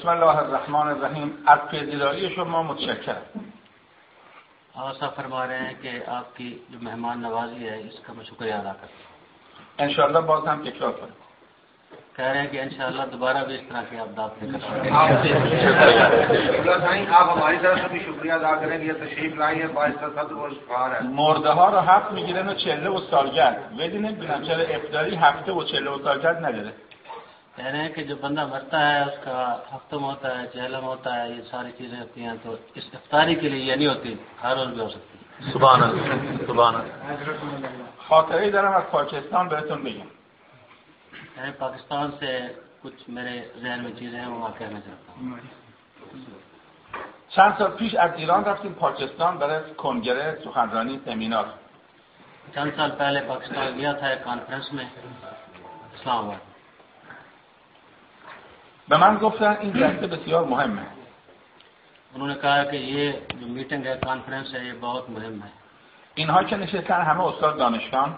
بسم الله الرحمن الرحیم. از پذیرایی شما متشکرم. آقا فرما रहे हैं कि आपकी जो मेहमान नवाजी है इसका मैं शुक्रिया अदा करता हूँ. इंशाअल्लाह बहुत हम तकरार करें. कह रहे हैं कि इंशाअल्लाह दोबारा भी इस तरह की आप दावत लेकर आप हमारी तरफ से भी शुक्रिया अदा करें कि ये तशरीफ लाई है बाइस सदर और इफ्तार है. مرده ها رو حق میگیرن و چله و سالگرد. بدین نمیدونم چرا افطاری هفته و چله و سالگرد نداره. कह रहे हैं कि जो बंदा मरता है उसका हफ्तम होता है, चहलम होता है, ये सारी चीजें होती हैं, तो इस इफ्तारी के लिए ये नहीं होती, हर रोज भी हो सकती है. सुभान अल्लाह सुभान अल्लाह. خاطره دارم از پاکستان بهتون بگم. पाकिस्तान से कुछ मेरे ज़हन में चीजें हैं वो मैं कहना चाहता हूँ. چند سال پیش از ایران رفتیم پاکستان برای کنگره سخنرانی سمینار. चंद साल पहले पाकिस्तान गया था एक कॉन्फ्रेंस में इस्लामाबाद. به من گفتن این جلسه بسیار مهمه. उन्होंने कहा कि ये जो मीटिंग है कॉन्फ्रेंस है ये बहुत मुहिम है. اینها که نشستن همه استاد دانشگاه.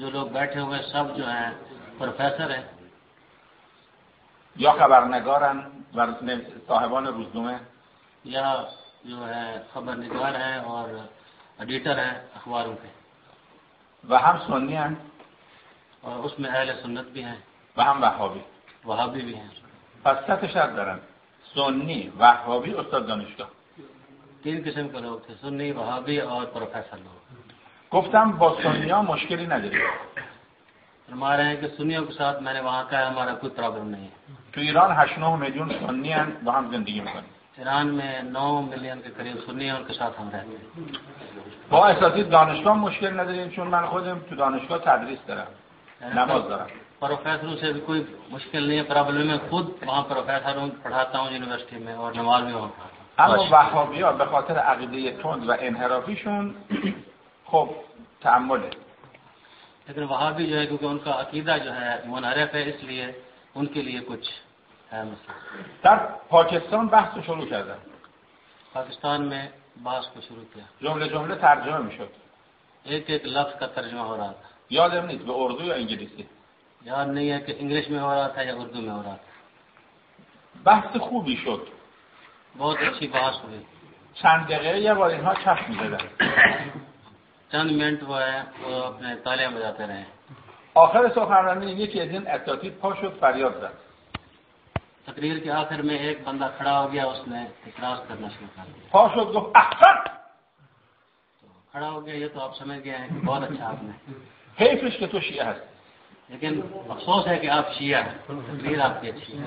जो लोग बैठे हुए सब जो हैं प्रोफेसर हैं یا خبرنگارن و صاحبان روزنامه या जो है खबरनिगार हैं और एडिटर हैं अखबारों के. و هم سنی हैं और उसमें अहले सुन्नत भी हैं و هم वहाबी. वहाबी भी हैं. پس سه شرط دارن: سنی، وهابی، استاد دانشگاه. 3 किस्म के लोग थे, सुन्नी, वहाबी और प्रोफेसर लोग. گفتم با سنی‌ها مشکلی نداریم. फरमा रहे हैं कि सुन्नियों के साथ मैंने वहाँ का हमारा कोई प्रॉब्लम नहीं है. تو ایران 8-9 میلیون سنی हैं با هم زندگی میکنن. ईरान में 9 मिलियन के करीब सुन्नी हैं, उनके साथ हम रहते हैं. با اساتید دانشگاه مشکل نداریم چون من خودم تو دانشگاه تدریس دارم. نماز دارم. प्रोफेसरों से भी कोई मुश्किल नहीं है, प्रॉब्लम है. खुद वहाँ प्रोफेसर हूँ, पढ़ाता हूँ यूनिवर्सिटी में और नमाज भी वहाँ. اما وهابی‌ها به خاطر عقیده تند و انحرافیشون خب تأمله. लेकिन वहाँ भी जो है क्योंकि उनका अकीदा जो है मुनहरफ है, इसलिए उनके लिए कुछ है मसला. در پاکستان بحث شروع کردن. पाकिस्तान में बात को शुरू किया. جمله جمله ترجمه میشد. एक एक लफ्ज का तर्जुमा हो रहा था. یادم نیست به اردو یا انگلیسی. याद नहीं है कि इंग्लिश में हो रहा था या उर्दू में हो रहा था. بحث خوبی شد. बहुत अच्छी बात हुई. چند دقیقه یه بار اینها کف می‌زدن. चंद मिनट वो है वो अपने तालियां बजाते रहे. آخر سخنرانی یکی از این اساتید پا شد فریاد زد. तकरीर के आखिर में एक बंदा खड़ा हो गया, उसने इतराज करना शुरू कर दिया. پا شد گفت احسن. तो खड़ा हो गया, ये तो आप समझ गए हैं कि बहुत अच्छा आपने. حیفش که تو شیعه هستی. लेकिन अफसोस है कि आप शिया हैं, तकरीर आपकी अच्छी है.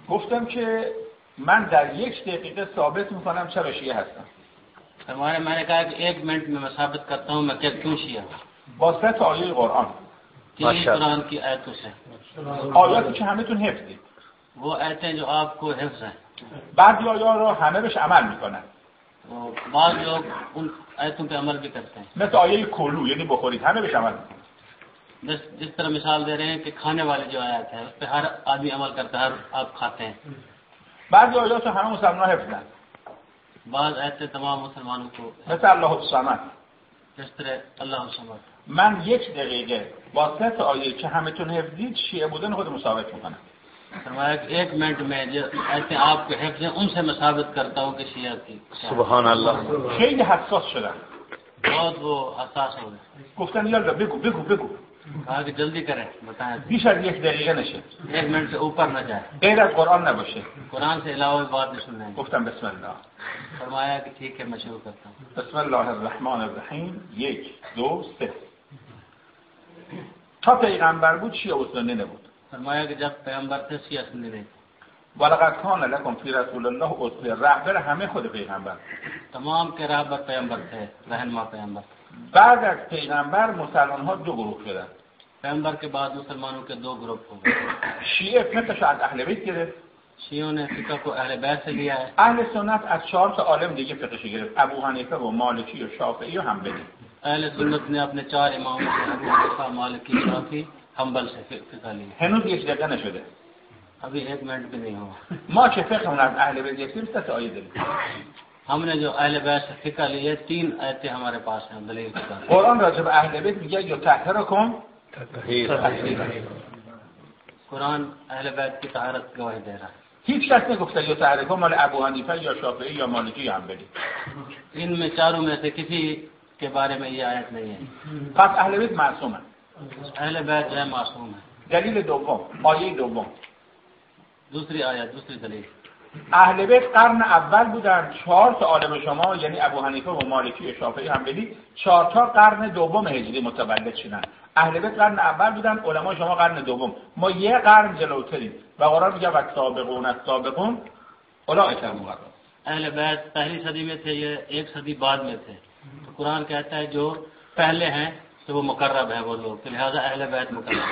گفتم که من در 1 دقیقه ثابت میکنم چرا شیعه هستم. मैंने कहा कि 1 मिनट में मैं साबित करता हूँ मैं क्यों शिया हूँ. با 3 آیه قرآن. 3 कुरान की आयतों से. آیاتی که همتون حفظید. वो आयतें जो आपको हिफ्ज हैं. بعضی آیات رو همه بهش عمل میکنن. तो बाद लोग उन आयतों पे अमल भी करते हैं. مثل آیه کلو یعنی بخورید همه بهش عمل میکنن. जिस तरह मिसाल दे रहे हैं कि खाने वाले जो आयत है उस पे हर आदमी अमल करता है, हर आप खाते हैं. بعضی آیات رو همه مسلمان حفظن. बाद आयतें तमाम मुसलमानों को مثل الله الصمد. जिस तरह अल्लाह समद. من 1 دقیقه با 3 آیه که همتون حفظید شیعه بودن خودم ثابت میکنم. फरमाया कि 1 मिनट में जो ऐसे आपके हिफ्ज़ हैं उनसे मैं साबित करता हूँ कि शिया की. सुभान अल्लाह. خیلی حساس شدن. बहुत वो हसास हो गए. گفتن یالا بگو. कहा कि जल्दी करें, बताएं. بیش از 1 دقیقه نشه. 1 मिनट से ऊपर न जाए. غیر از قرآن نباشه. कुरान से अलावा बात नहीं सुनना है. گفتم بسم الله. फरमाया कि ठीक है मैं शुरू करता हूँ. بسم الله الرحمن الرحیم. 1 2 3. تا پیغمبر بود شیعه و سنی نبود. फरमाया कि जब पैगंबर थे शिया सुन्नी नहीं. ولقد كان لكم في رسول الله اسوه. رهبر همه خود پیغمبر. तमाम के राहबर पैगंबर थे, रहनुमा पैगंबर. بعد از پیغمبر مسلمان ها 2 گروه شدن. पैगंबर के बाद मुसलमानों के 2 ग्रुप हो गए. شیعه فقهش از اهل بیت گرفت. शियों ने फिक़ह को अहले बैत से लिया है. اهل سنت از 4 تا عالم دیگه فقهش گرفت. ابو حنیفه و مالکی و شافعی و حنبلی. अहले सुन्नत ने अपने 4 इमामों से अबू हनीफा, मालिकी, शाफी, हम्बल से फिक़ह लिया. هنوز 1 دقیقه نشده. अभी 1 मिनट भी नहीं हुआ. ما که فقهمون از اهل بیت گرفتیم 3 آیه داریم. हमने जो अहले बैत से फिक्र ली है 3 आयतें हमारे पास हैं दलील के साथ। قرآن راجع به اهل بیت میگه یطهرکم कुरान अहले बैत की तहारत गवाही दे रहा है। هیچ کس نگفته یطهرکم مال ابو حنیفه یا شافعی یا مالکی یا حنبلی. इनमें चारों में से किसी के बारे में ये आयत नहीं है। پس اهل بیت معصومه. अहले बैत जो है मासूम है। دلیل دوم، آیه دوم، दूसरी आयत दूसरी दलील اهل بیت قرن اول بودن، 4 تا عالم شما یعنی ابو حنیفه و مالکی و شافعی حنبلی 4 تا قرن دوم هجری متولد شدن. اهل بیت قرن اول بودن، علما شما قرن دوم، ما یه قرن جلوتریم و قرآن میگه والسابقون السابقون اولئک هم المقربون. अहले बैत पहली सदी में थे, ये 1 सदी बाद में थे। तो कुरान कहता है जो पहले हैं तो वो मुकर्रब है वो लोग, लिहाजा अहले बैत मुकर्रब।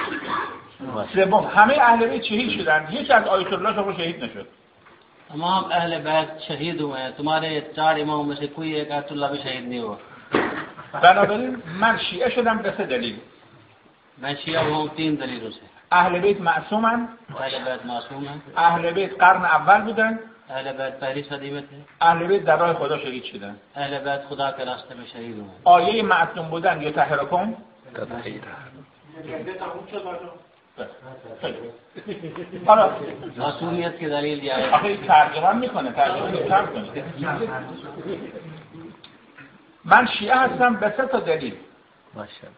سوم، همه اهل بیت شهید شدن، هیچ از آیت الله شما شهید نشد. तमाम अहले बैत शहीद हुए हैं, तुम्हारे 4 इमामों में से कोई एक आयतुल्लाह भी शहीद नहीं हुआ। بنابراین من شیعه شدم به 3 دلیل. मैं शिया हुआ हूँ 3 दलीलों से। اهل بیت معصومن، अहले बैत मासूम है, اهل بیت قرن اول بودن، अहले बैत पहली सदी में थे, اهل بیت در راه خدا شهید شدن. अहले बैत खुदा के रास्ते में शहीद हुए हैं। آیه معصوم بودن یطهرکم حالا मासूमियत की दलील ये है। آخه ترجمه میکنه، ترجمه کم کنه. من شیعه هستم به 3 تا دلیل.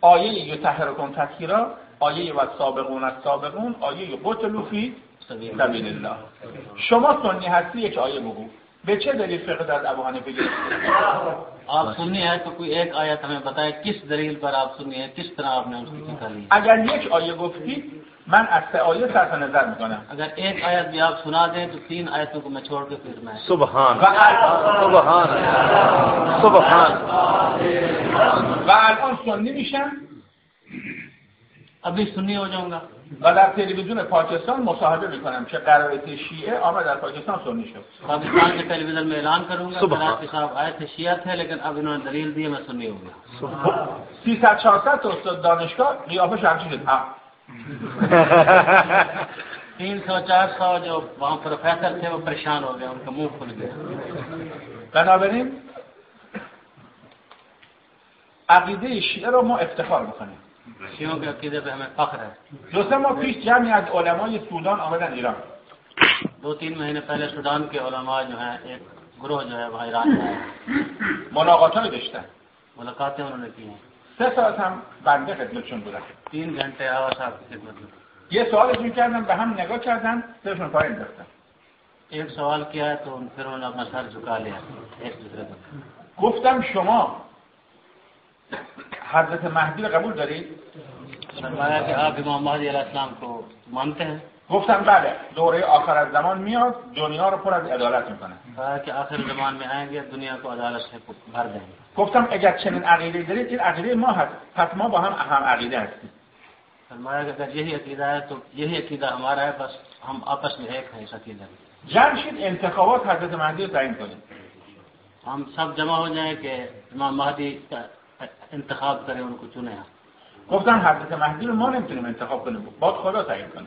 آیه یطهرکم تطهیرا، آیه والسابقون السابقون، آیه قتلوا فی سبیل الله. شما سنی هستی، یک آیه بگو به چه دلیل فقه از ابو حنیفه گرفته؟ आप सुन्नी है तो कोई एक आयत हमें बताए किस दलील पर आप सुन्नी है, किस तरह आपने उसकी फिक्र ली। اگر یک آیه گفتی من از 3 آیه صرف نظر میکنم. अगर एक आयत भी आप सुना दें तो 3 आयतों को मैं छोड़ के फिर मैं सुभान و الان सुभान و الان سنی میشم अभी सुन्नी हो जाऊंगा و در تلویزیون پاکستان مصاحبه میکنم که قرائت شیعه آمد در پاکستان سنی شد. पाकिस्तान के टेलीविजन में ऐलान करूंगा कि साहब आए थे शिया थे लेकिन अब इन्होंने दलील दी मैं सुन्नी हो गया। 300-400 تا استاد دانشگاه قیافه همچین شد. 300-400 जो वहाँ प्रोफेसर थे वो परेशान हो गए, उनका मुंह खुल गया। بنابراین عقیده شیعه رو ما افتخار میکنیم. शियों के अकीदे पे हमें फख्र है। 2-3 ماه پیش جمعی از علمای سودان آمدن ایران. 2-3 महीने पहले सूडान के उलमा जो है एक ग्रोह जो है वहाँ ईरान में आए, ملاقاتایی داشتن. मुलाकातें उन्होंने की हैं। 3 ساعت هم بنده خدمتشون بودم. 3 घंटे आवा साहब की खिदमत में یه سوالشون کردم، به هم نگاه کردن، سرشون پایین رفتن. एक सवाल किया है तो फिर उन्होंने अपना सर झुका लिया एक दूसरे को। گفتم شما حضرت مهدی رو قبول دارید؟ फरमाया कि आप इमाम महदी अलैहिस्सलाम को मानते हैं? گفتم بله، دوره آخر از زمان میاد، دنیا رو پر از عدالت میکنه. कहा कि आखिर ज़मान में आएंगे दुनिया को अदालत से भर देंगे। گفتم اگر چنین عقیده دارید این عقیده ما هست، پس ما با هم عقیده هستیم. फरमाया कि अगर यही अकीदा है तो यही अकीदा हमारा है, बस हम आपस में एक हैं इस अकीदे में। جمع شید انتخابات حضرت مهدی رو تعیین کنیم. हम सब जमा हो जाएं कि इमाम महदी का इंतखाब करें, उनको चुने। گفتم حضرت مهدی رو ما نمیتونیم انتخاب کنیم، باید خدا تعیین کنه.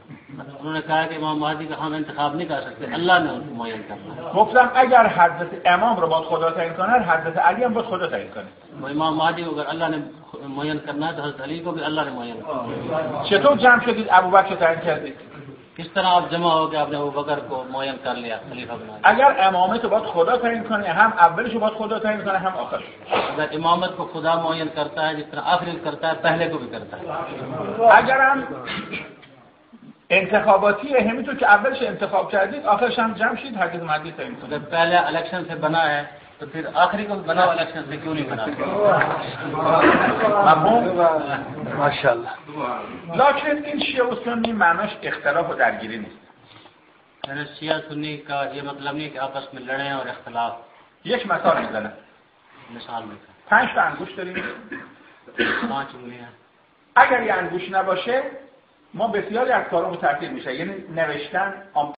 उन्होंने कहा कि इमाम महदी का हम इंतखाब नहीं कर सकते, अल्लाह ने उनको मुय्यन करना है। گفتم اگر حضرت امام رو باید خدا تعیین کنه، حضرت علی هم باید خدا تعیین کنه. वो इमाम महदी को अगर अल्लाह ने मुय्यन करना है तो हज़रत अली को भी अल्लाह ने मुय्यन करना है। چطور جمع شدید ابوبکر رو تعیین کردید؟ किस तरह आप जमा हो गए, आपने अबू बकर को मुय्यन कर लिया खलीफा बना लिया। اگر امامت رو باید خدا تعیین کنه، هم اولش رو باید خدا تعیین کنه هم آخرش. अगर इमामत को खुदा मुय्यन करता है जिस तरह आखिरी करता है पहले को भी करता है। اگر هم انتخاباتیه، همینطور که اولش انتخاب کردید آخرش هم جمع شید حضرت مهدی تعیین کنه. अगर पहले इलेक्शन से बना है तो फिर आखिरी को बना इलेक्शन से क्यों नहीं बना? مفهوم؟ माशाअल्लाह। لکن این شیعه و سنی معناش اختلاف و درگیری نیست. यानी शिया सुन्नी का ये मतलब नहीं कि आपस में लड़े और इख्तलाफ। یک مثال میزنم. मिसाल में 5 تا انگوش داریم. 5 उंगलियां اگر یه انگوش نباشه ما بسیاری از کارامون تعطیل میشه. یعنی نوشتن